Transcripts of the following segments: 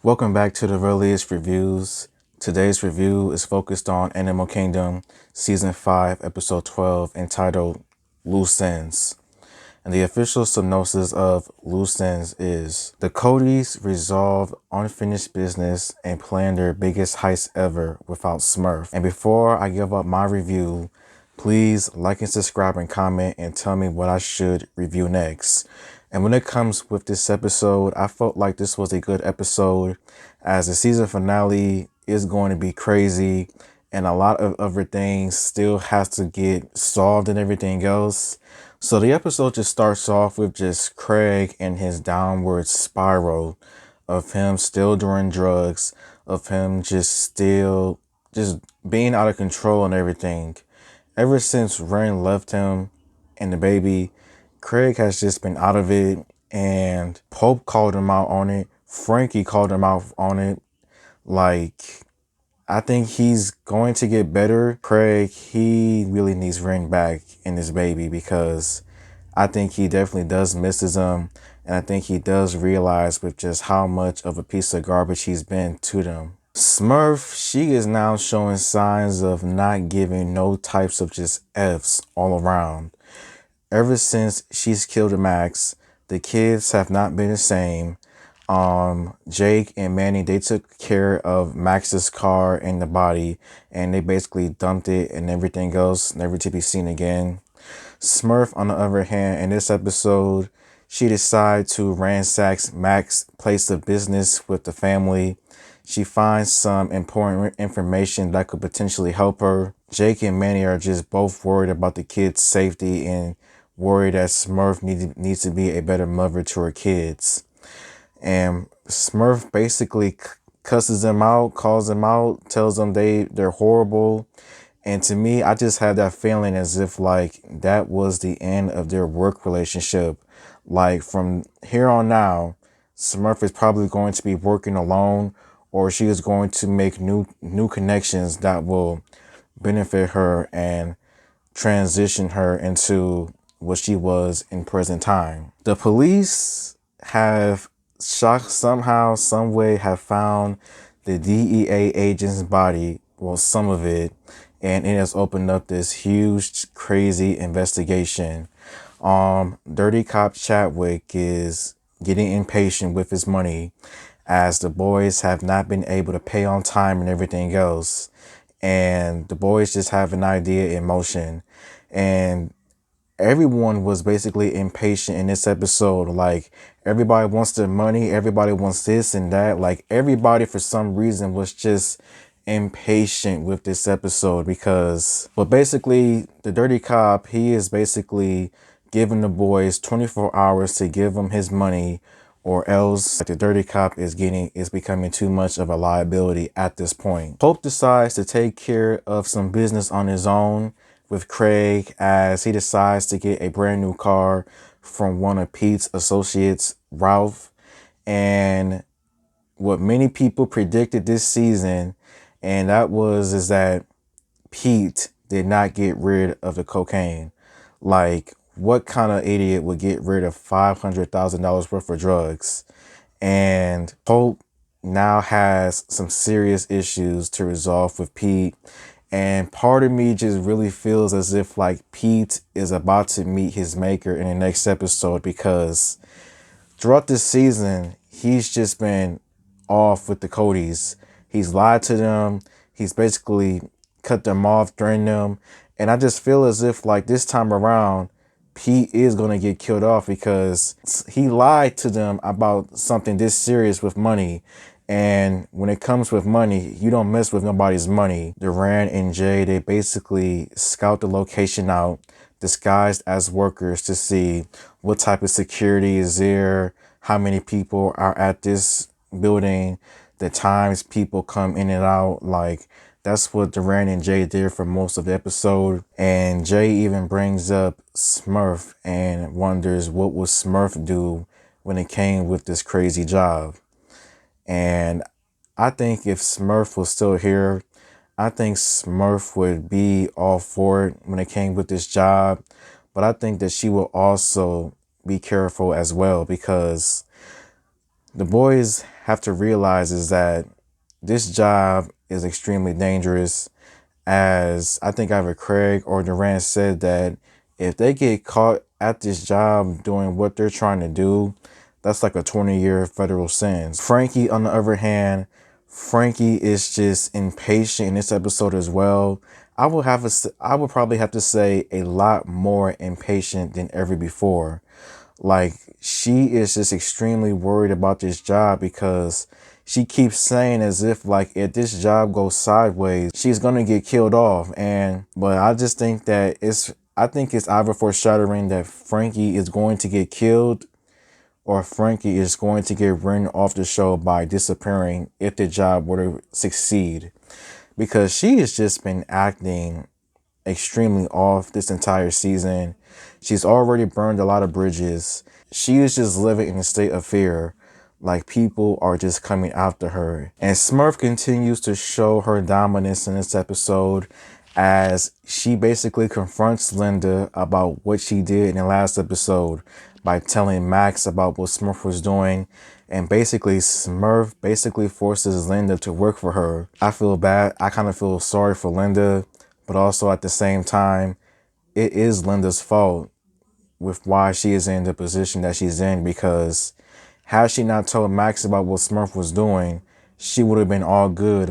Welcome back to the earliest reviews. Today's review is focused on Animal Kingdom Season 5, Episode 12, entitled Loose Ends. And the official synopsis of Loose Ends is: the Codys resolve unfinished business and plan their biggest heist ever without Smurf. And before I give up my review, please like and subscribe and comment and tell me what I should review next. And when it comes with this episode, I felt like this was a good episode as the season finale is going to be crazy and a lot of other things still has to get solved and everything else. So the episode just starts off with just Craig and his downward spiral of him still doing drugs, of him just being out of control and everything. Ever since Ren left him and the baby, Craig has just been out of it, and Pope called him out on it. Frankie called him out on it. Like, I think he's going to get better. Craig, he really needs Ren back in his baby because I think he definitely does misses him. And I think he does realize with just how much of a piece of garbage he's been to them. Smurf, she is now showing signs of not giving no types of just F's all around. Ever since she's killed Max, the kids have not been the same. Jake and Manny, they took care of Max's car and the body, and they basically dumped it and everything else, never to be seen again. Smurf, on the other hand, in this episode, she decided to ransack Max's place of business with the family. She finds some important information that could potentially help her. Jake and Manny are just both worried about the kids' safety and worried that Smurf needs to be a better mother to her kids. And Smurf basically cusses them out, calls them out, tells them they're horrible. And to me, I just had that feeling as if like that was the end of their work relationship. Like from here on now, Smurf is probably going to be working alone, or she is going to make new connections that will benefit her and transition her into what she was in present time. The police have somehow, some way have found the DEA agent's body, well, some of it, and it has opened up this huge, crazy investigation. Dirty Cop Chadwick is getting impatient with his money as the boys have not been able to pay on time and everything else. And the boys just have an idea in motion. And everyone was basically impatient in this episode. Like, everybody wants their money, everybody wants this and that. Like, everybody for some reason was just impatient with this episode because, but basically the dirty cop, he is basically giving the boys 24 hours to give him his money, or else the dirty cop is becoming too much of a liability at this point. Pope decides to take care of some business on his own with Craig as he decides to get a brand new car from one of Pete's associates, Ralph. And what many people predicted this season, and is that Pete did not get rid of the cocaine. Like, what kind of idiot would get rid of $500,000 worth of drugs? And Pope now has some serious issues to resolve with Pete. And part of me just really feels as if like Pete is about to meet his maker in the next episode, because throughout this season, he's just been off with the Codys. He's lied to them. He's basically cut them off, threatened them. And I just feel as if like this time around, Pete is going to get killed off because he lied to them about something this serious with money. And when it comes with money, you don't mess with nobody's money. Deran and J, they basically scout the location out, disguised as workers, to see what type of security is there, how many people are at this building, the times people come in and out. Like, that's what Deran and Jay did for most of the episode. And Jay even brings up Smurf and wonders what would Smurf do when it came with this crazy job. And I think if Smurf was still here, I think Smurf would be all for it when it came with this job. But I think that she will also be careful as well, because the boys have to realize is that this job is extremely dangerous, as I think either Craig or Deran said that if they get caught at this job doing what they're trying to do, that's like a 20-year federal sentence. Frankie, on the other hand, Frankie is just impatient in this episode as well. I would probably have to say a lot more impatient than ever before. Like, she is just extremely worried about this job because she keeps saying as if like if this job goes sideways, she's gonna get killed off. But I just think that I think it's either foreshadowing that Frankie is going to get killed or Frankie is going to get written off the show by disappearing if the job were to succeed. Because she has just been acting extremely off this entire season. She's already burned a lot of bridges. She is just living in a state of fear. Like, people are just coming after her. And Smurf continues to show her dominance in this episode as she basically confronts Linda about what she did in the last episode by telling Max about what Smurf was doing. And basically, Smurf basically forces Linda to work for her. I feel bad. I kind of feel sorry for Linda, but also at the same time, it is Linda's fault with why she is in the position that she's in, because had she not told Max about what Smurf was doing, she would have been all good.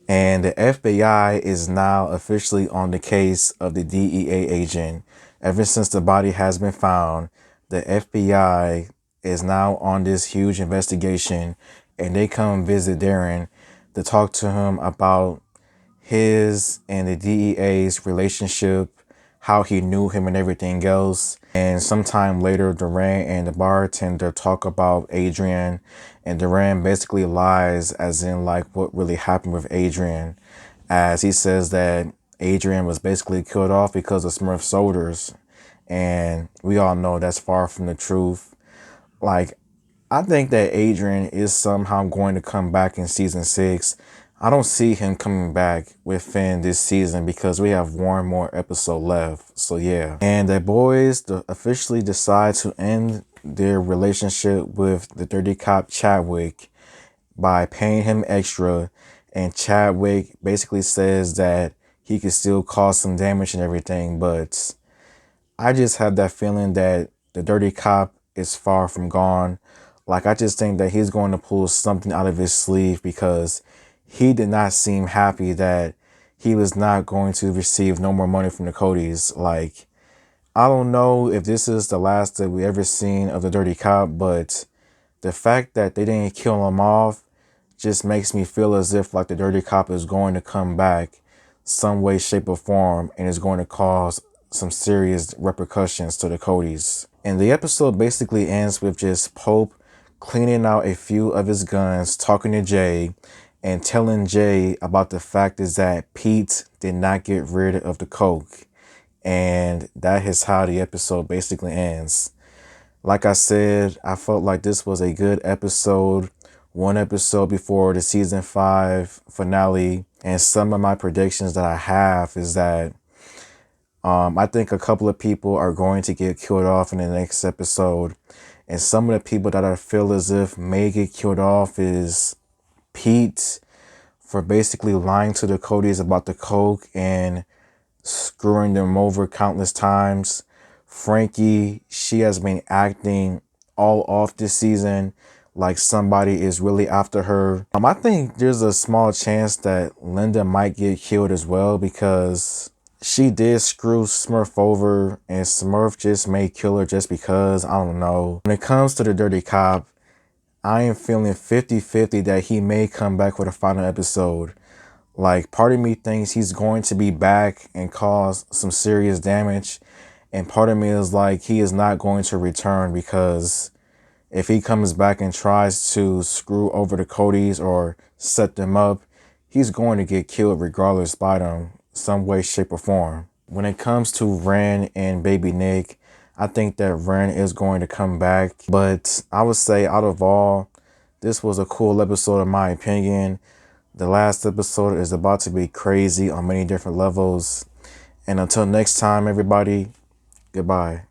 And the FBI is now officially on the case of the DEA agent. Ever since the body has been found, the FBI is now on this huge investigation, and they come visit Deran to talk to him about his and the DEA's relationship, how he knew him and everything else. And sometime later, Deran and the bartender talk about Adrian, and Deran basically lies as in like what really happened with Adrian, as he says that Adrian was basically killed off because of Smurf soldiers. And we all know that's far from the truth. Like, I think that Adrian is somehow going to come back in season 6. I don't see him coming back within this season because we have one more episode left. So yeah. And the boys officially decide to end their relationship with the Dirty Cop Chadwick by paying him extra. And Chadwick basically says that he could still cause some damage and everything. But I just have that feeling that the Dirty Cop is far from gone. Like, I just think that he's going to pull something out of his sleeve, because he did not seem happy that he was not going to receive no more money from the Codys. Like, I don't know if this is the last that we ever seen of the Dirty Cop, but the fact that they didn't kill him off just makes me feel as if like the Dirty Cop is going to come back some way, shape, or form, and is going to cause some serious repercussions to the Codys. And the episode basically ends with just Pope cleaning out a few of his guns, talking to Jay, and telling Jay about the fact is that Pete did not get rid of the coke. And that is how the episode basically ends. Like I said, I felt like this was a good episode. One episode before the season 5 finale. And some of my predictions that I have is that I think a couple of people are going to get killed off in the next episode. And some of the people that I feel as if may get killed off is Pete, for basically lying to the Codys about the coke and screwing them over countless times. Frankie, she has been acting all off this season, like somebody is really after her. I think there's a small chance that Linda might get killed as well, because she did screw Smurf over, and Smurf just may kill her just because. I don't know. When it comes to the Dirty Cop, I am feeling 50-50 that he may come back for the final episode. Like, part of me thinks he's going to be back and cause some serious damage. And part of me is like, he is not going to return, because if he comes back and tries to screw over the Codys or set them up, he's going to get killed regardless by them, some way, shape, or form. When it comes to Ren and Baby Nick, I think that Ren is going to come back. But I would say out of all, this was a cool episode in my opinion. The last episode is about to be crazy on many different levels. And until next time, everybody, goodbye.